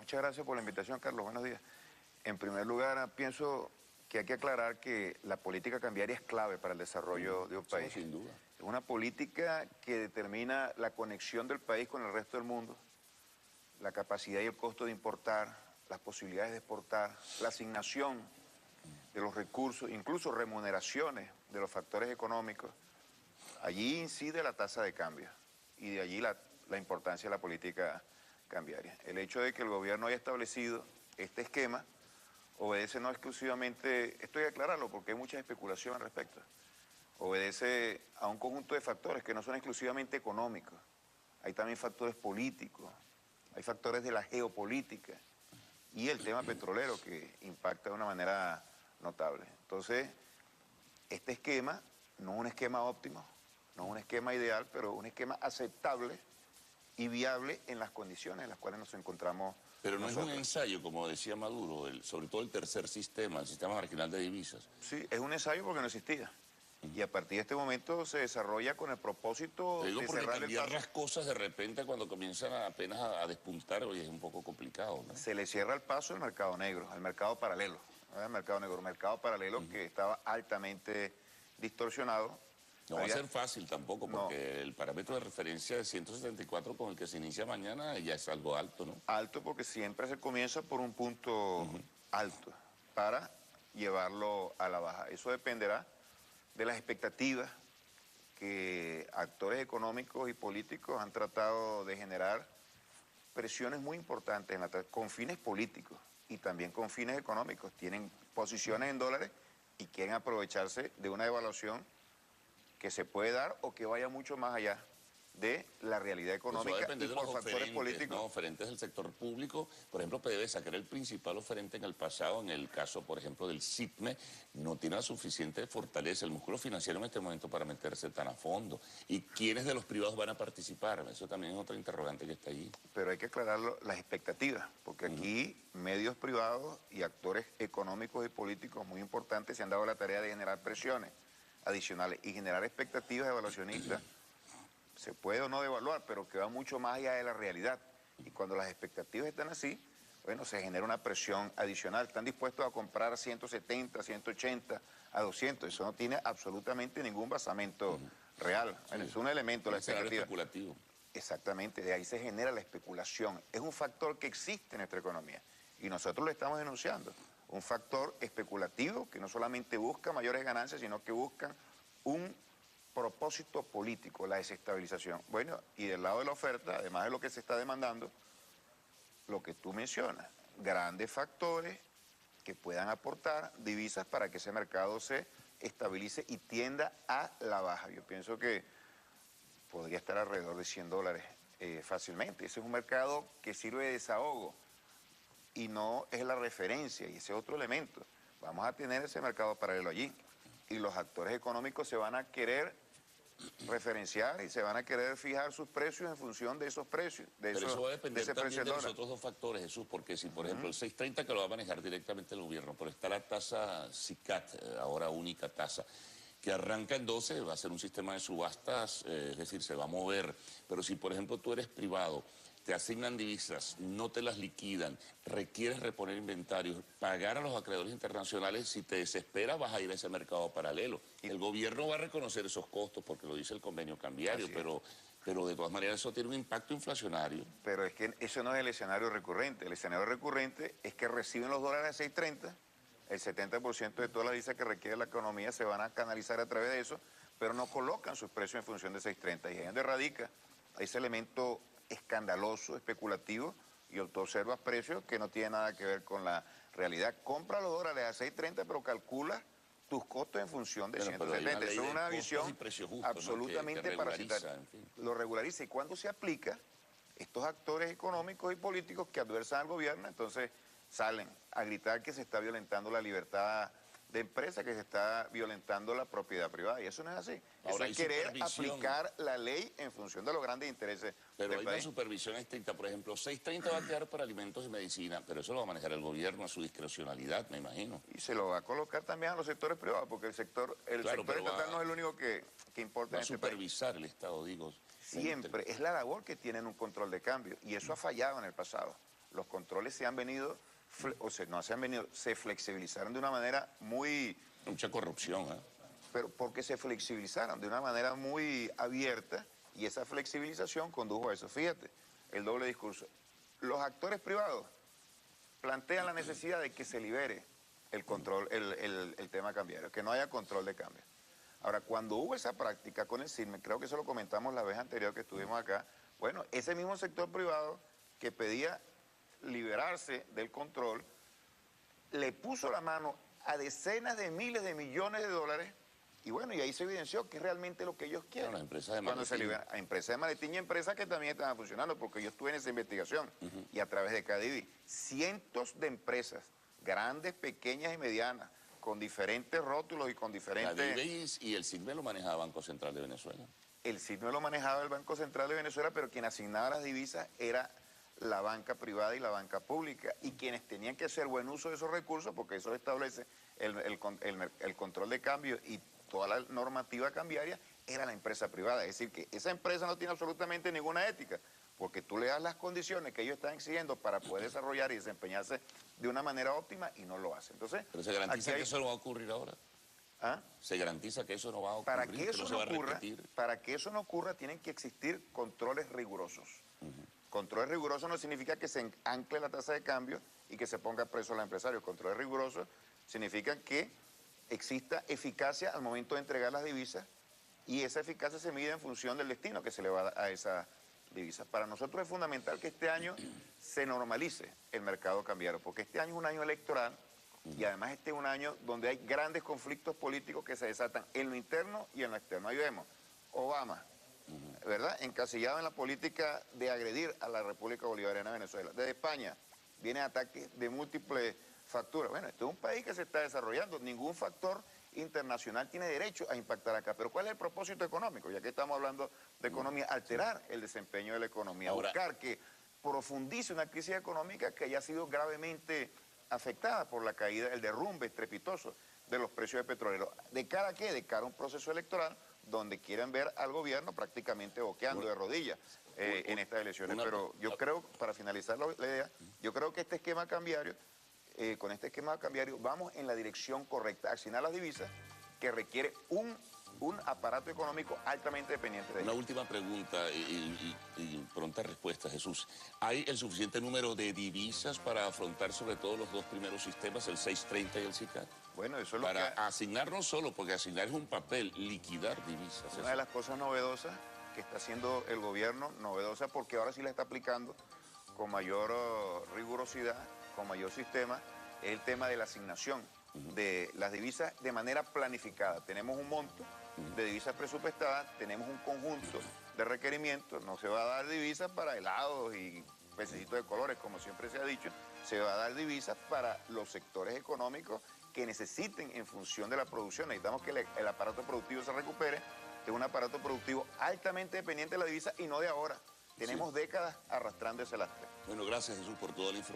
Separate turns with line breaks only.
Muchas gracias por la invitación, Carlos. Buenos días. En primer lugar, pienso que hay que aclarar que la política cambiaria es clave para el desarrollo de un país.
Sin duda.
Es una política que determina la conexión del país con el resto del mundo, la capacidad y el costo de importar, las posibilidades de exportar, la asignación de los recursos, incluso remuneraciones de los factores económicos. Allí incide la tasa de cambio y de allí la importancia de la política cambiaria. El hecho de que el gobierno haya establecido este esquema obedece no exclusivamente, esto hay que aclararlo porque hay mucha especulación al respecto, obedece a un conjunto de factores que no son exclusivamente económicos. Hay también factores políticos, hay factores de la geopolítica y el tema petrolero que impacta de una manera notable. Entonces, este esquema no es un esquema óptimo, no es un esquema ideal, pero un esquema aceptable y viable en las condiciones en las cuales nos encontramos.
Pero no
nosotros.
es un ensayo, como decía Maduro, sobre todo el tercer sistema, el sistema marginal de divisas.
Sí, es un ensayo porque no existía. Y a partir de este momento se desarrolla con el propósito
Te digo
de
porque
cerrar el
cambiar
paso.
las cosas de repente cuando comienzan apenas a despuntar, oye, es un poco complicado, ¿no?
Se le cierra el paso al mercado negro, al mercado paralelo. El mercado negro, mercado paralelo que estaba altamente distorsionado.
No va a ser fácil tampoco, porque el parámetro de referencia de 174 con el que se inicia mañana ya es algo alto, ¿no?
Alto porque siempre se comienza por un punto alto para llevarlo a la baja. Eso dependerá de las expectativas que actores económicos y políticos han tratado de generar presiones muy importantes con fines políticos y también con fines económicos. Tienen posiciones en dólares y quieren aprovecharse de una devaluación que se puede dar o que vaya mucho más allá de la realidad económica y por factores políticos.
¿No? Oferentes del sector público, por ejemplo, PDVSA, que era el principal oferente en el pasado, en el caso, por ejemplo, del SIPME, no tiene la suficiente fortaleza, el músculo financiero en este momento para meterse tan a fondo. ¿Y quiénes de los privados van a participar? Eso también es otra interrogante que está allí.
Pero hay que aclarar las expectativas, porque aquí medios privados y actores económicos y políticos muy importantes se han dado la tarea de generar presiones adicionales y generar expectativas evaluacionistas. Se puede o no devaluar, pero que va mucho más allá de la realidad. Y cuando las expectativas están así, bueno, se genera una presión adicional. Están dispuestos a comprar a 170, 180, a 200. Eso no tiene absolutamente ningún basamento real. Bueno, es un elemento, la expectativa.
Especulativo.
Exactamente, de ahí se genera la especulación. Es un factor que existe en nuestra economía y nosotros lo estamos denunciando. Un factor especulativo que no solamente busca mayores ganancias, sino que busca un propósito político, la desestabilización. Bueno, y del lado de la oferta, además de lo que se está demandando, lo que tú mencionas, grandes factores que puedan aportar divisas para que ese mercado se estabilice y tienda a la baja. Yo pienso que podría estar alrededor de $100 fácilmente. Ese es un mercado que sirve de desahogo y no es la referencia, y ese es otro elemento. Vamos a tener ese mercado paralelo allí y los actores económicos se van a querer referenciar y se van a querer fijar sus precios en función de esos precios.
Pero eso va a depender también de los
dólar.
otros dos factores, Jesús, porque si, por ejemplo, el 630 que lo va a manejar directamente el gobierno, pero está la tasa SICAT, ahora única tasa, que arranca en 12, va a ser un sistema de subastas, es decir, se va a mover. Pero si, por ejemplo, tú eres privado, te asignan divisas, no te las liquidan, requieres reponer inventarios, pagar a los acreedores internacionales, si te desesperas vas a ir a ese mercado paralelo. El gobierno va a reconocer esos costos porque lo dice el convenio cambiario, pero de todas maneras eso tiene un impacto inflacionario.
Pero es que eso no es el escenario recurrente. El escenario recurrente es que reciben los dólares a 630, el 70% de todas las divisas que requiere la economía se van a canalizar a través de eso, pero no colocan sus precios en función de 630. Y ahí es donde radica ese elemento escandaloso, especulativo, y tú observas precios que no tienen nada que ver con la realidad. Compra los dólares a 630, pero calcula tus costos en función de 170. Eso es una visión absolutamente parasitaria.
En fin.
Lo regulariza. Y cuando se aplica, estos actores económicos y políticos que adversan al gobierno, entonces salen a gritar que se está violentando la libertad de empresa, que se está violentando la propiedad privada. Y eso no es así.
Ahora,
eso es querer aplicar la ley en función de los grandes intereses
pero
del
hay
país.
una supervisión estricta. Por ejemplo, 630 va a quedar para alimentos y medicina, pero eso lo va a manejar el gobierno a su discrecionalidad, me imagino.
Y se lo va a colocar también a los sectores privados, porque el sector estatal no es el único que importa
va
en este país.
supervisar el Estado, digo.
Siempre es la labor que tienen un control de cambio, y eso ha fallado en el pasado. los controles se han venido, no se han venido, se flexibilizaron de una manera muy...
Mucha corrupción, ¿eh?
Pero porque se flexibilizaron de una manera muy abierta y esa flexibilización condujo a eso. Fíjate, el doble discurso. Los actores privados plantean la necesidad de que se libere el control, el tema cambiario, que no haya control de cambio. Ahora, cuando hubo esa práctica con el CIRME, creo que eso lo comentamos la vez anterior que estuvimos acá, bueno, ese mismo sector privado que pedía liberarse del control, le puso la mano a decenas de miles de millones de dólares y bueno, y ahí se evidenció que es realmente lo que ellos quieren.
Las empresas de
Cuando
maletín.
se libera, a empresas de maletín y empresas que también estaban funcionando, porque yo estuve en esa investigación y a través de Cadivi, cientos de empresas, grandes, pequeñas y medianas, con diferentes rótulos y con diferentes...
Cadivi y el CIRME lo manejaba Banco Central de Venezuela.
El CIRME lo manejaba el Banco Central de Venezuela, pero quien asignaba las divisas era la banca privada y la banca pública, y quienes tenían que hacer buen uso de esos recursos, porque eso establece el control de cambio y toda la normativa cambiaria, era la empresa privada. Es decir, que esa empresa no tiene absolutamente ninguna ética, porque tú le das las condiciones que ellos están exigiendo para poder desarrollar y desempeñarse de una manera óptima y no lo hace. Entonces,
pero se garantiza que eso no va a ocurrir ahora.
¿Ah?
Se garantiza que eso no va a ocurrir,
Para que eso
no se
no
va a
ocurra,
repetir.
para que eso no ocurra, tienen que existir controles rigurosos. Controles rigurosos no significa que se ancle la tasa de cambio y que se ponga preso al empresario. Controles rigurosos significan que exista eficacia al momento de entregar las divisas y esa eficacia se mide en función del destino que se le va a esa divisa. Para nosotros es fundamental que este año se normalice el mercado cambiario, porque este año es un año electoral y además este es un año donde hay grandes conflictos políticos que se desatan en lo interno y en lo externo. Ahí vemos, Obama, ¿verdad?, encasillado en la política de agredir a la República Bolivariana de Venezuela. Desde España vienen ataques de múltiples facturas. Bueno, este es un país que se está desarrollando. Ningún factor internacional tiene derecho a impactar acá. Pero ¿cuál es el propósito económico? Ya que estamos hablando de economía, alterar el desempeño de la economía,
ahora,
buscar que profundice una crisis económica que haya sido gravemente afectada por la caída, el derrumbe estrepitoso de los precios de petróleo. ¿De cara a qué? De cara a un proceso electoral donde quieren ver al gobierno prácticamente boqueando de rodillas en estas elecciones. Pero yo creo, para finalizar la idea, yo creo que este esquema cambiario, con este esquema cambiario, vamos en la dirección correcta, accionar las divisas, que requiere un aparato económico altamente dependiente de
una
ello.
última pregunta y pronta respuesta, Jesús. ¿Hay el suficiente número de divisas para afrontar sobre todo los dos primeros sistemas, el 630 y el SICAD?
Bueno, eso es lo
Para
que...
asignar no solo, porque asignar es un papel, liquidar divisas.
Una de las cosas novedosas que está haciendo el gobierno, novedosa porque ahora sí la está aplicando con mayor rigurosidad, con mayor sistema, es el tema de la asignación de las divisas de manera planificada. Tenemos un monto de divisas presupuestadas, tenemos un conjunto de requerimientos, no se va a dar divisas para helados y pececitos de colores, como siempre se ha dicho, se va a dar divisas para los sectores económicos que necesiten en función de la producción. Necesitamos que el aparato productivo se recupere, que es un aparato productivo altamente dependiente de la divisa y no de ahora. Tenemos décadas arrastrando ese lastre.
Bueno, gracias, Jesús, por toda la información.